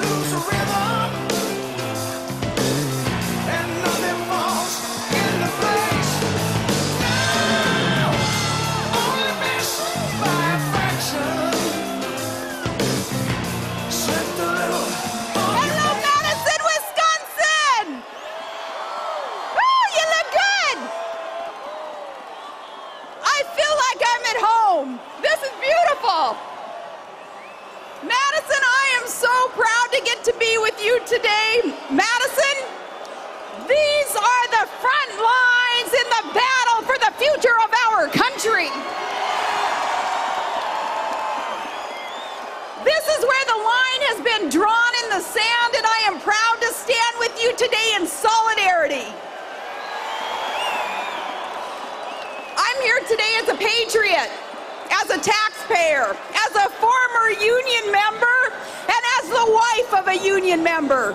lose the rhythm, and nothing falls into place. Now, only missing by a fraction. Slipped a little. Hello, Madison, Wisconsin! Oh, you look good! I feel like I'm at home. This is beautiful. Madison, I am so proud to get to be with you today. Madison, these are the front lines in the battle for the future of our country. This is where the line has been drawn in the sand, and I am proud to stand with you today in solidarity. I'm here today as a patriot, as a taxpayer, as a former union member, and as the wife of a union member.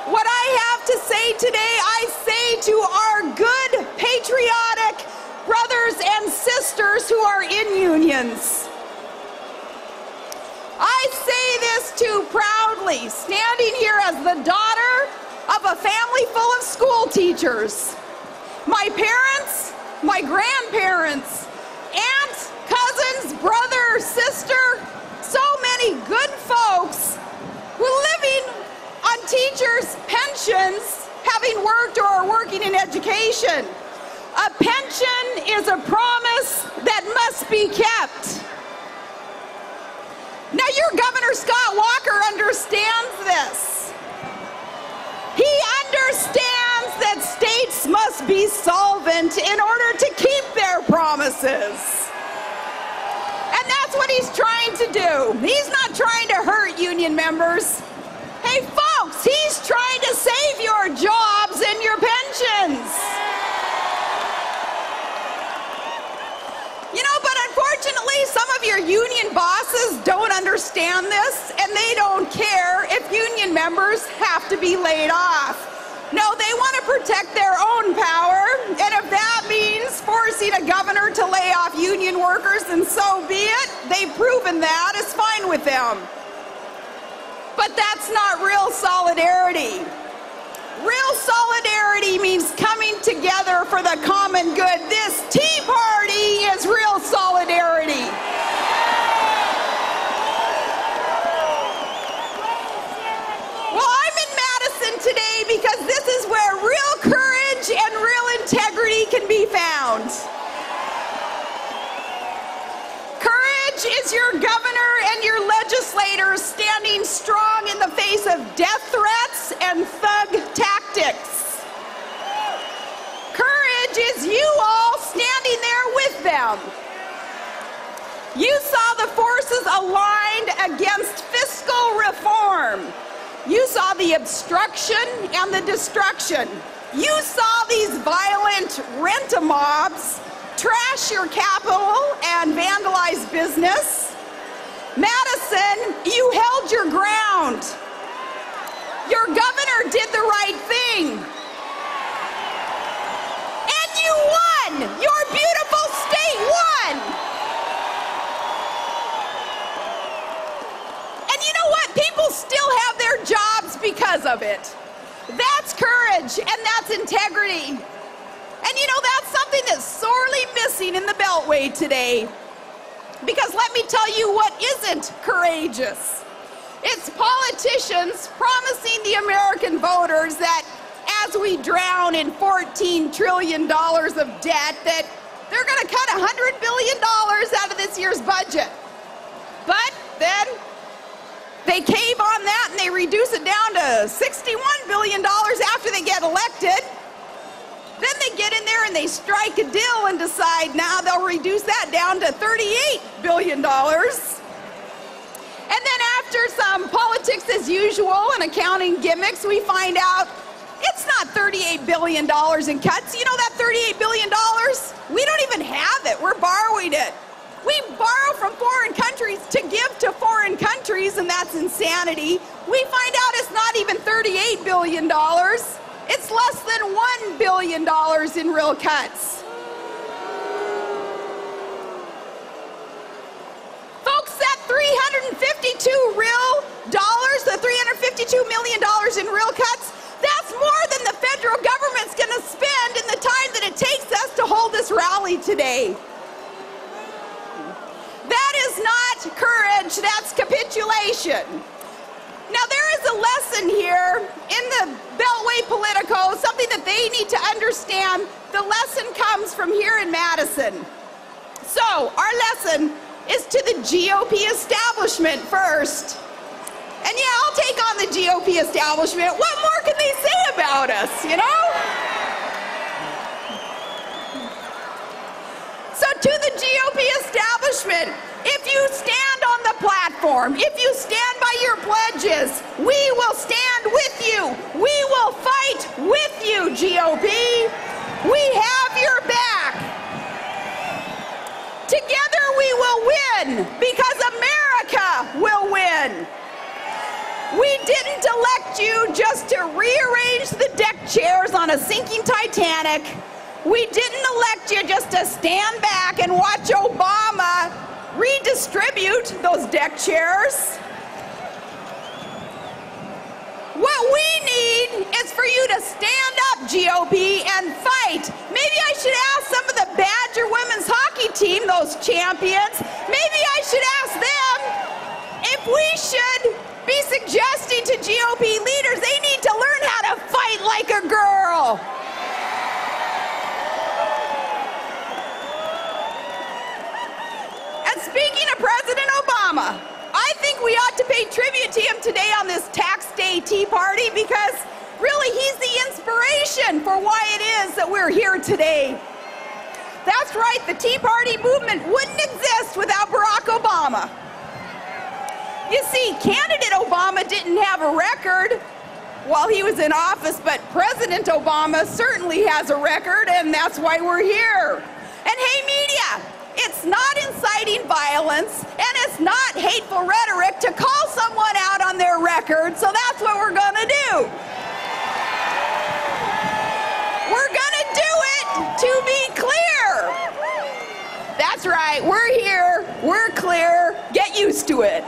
What I have to say today, I say to our good, patriotic brothers and sisters who are in unions. I say this too proudly, standing here as the daughter of a family full of school teachers. My parents, my grandparents, aunts, cousins, brother, sister, so many good folks who living on teachers' pensions, having worked or are working in education. A pension is a promise that must be kept. Now, your Governor Scott Walker understands this. He understands that states must be solvent in order to keep their promises. And that's what he's trying to do. He's not trying to hurt union members. Hey, folks, he's trying to save your jobs and your pensions. You know, but unfortunately, some of your union bosses don't understand this, and they don't care if union members have to be laid off. No, they want to protect their own power, and if that means forcing a governor to lay off union workers, then so be it. They've proven that. It's fine with them. But that's not real solidarity. Real solidarity means coming together for the common good. This Tea Party is real solidarity. Well, I'm in Madison today because this is where real courage and real integrity can be found. Courage is your governor and your legislators standing strong in the face of death threats and thug tactics. Courage is you all standing there with them. You saw the forces aligned against fiscal reform. You saw the obstruction and the destruction. You saw these violent rent-a-mobs trash your capital and vandalize business. Madison, you held your ground. Your governor did the right thing. And you won. Your beautiful state won. And you know what? People still have their jobs because of it. That's courage and that's integrity. And you know, that's something that's sorely missing in the Beltway today. Because let me tell you what isn't courageous. It's politicians promising the American voters that as we drown in $14 trillion of debt, that they're going to cut $100 billion out of this year's budget. But then they cave on that and they reduce it down to $61 billion after they get elected. Then they get in there and they strike a deal and decide now they'll reduce that down to $38 billion. And then after some politics as usual and accounting gimmicks, we find out it's not $38 billion in cuts. You know that $38 billion? We don't even have it. We're borrowing it. We borrow from foreign countries to give to foreign countries, and that's insanity. We find out it's not even $38 billion. It's less than $1 billion in real cuts. Folks, that $352 real today. That is not courage, that's capitulation. Now there is a lesson here in the Beltway Politico, something that they need to understand. The lesson comes from here in Madison. So our lesson is to the GOP establishment first. And yeah, I'll take on the GOP establishment. What more can they say about us, you know? So to the GOP establishment, if you stand on the platform, if you stand by your pledges, we will stand with you. We will fight with you, GOP. We have your back. Together we will win because America will win. We didn't elect you just to rearrange the deck chairs on a sinking Titanic. We didn't elect you just to stand back and watch Obama redistribute those deck chairs. What we need is for you to stand up, GOP, and fight. Maybe I should ask some of the Badger women's hockey team, those champions, maybe I should ask them if we should be suggesting to GOP leaders they need to learn how to fight like a girl. And speaking of President Obama, I think we ought to pay tribute to him today on this Tax Day Tea Party because really he's the inspiration for why it is that we're here today. That's right, the Tea Party movement wouldn't exist without Barack Obama. You see, candidate Obama didn't have a record while he was in office, but President Obama certainly has a record, and that's why we're here. And hey, media, it's not inciting violence, and it's not hateful rhetoric to call someone out on their record, so that's what we're gonna do. We're gonna do it to be clear. That's right, we're here, we're clear, get used to it.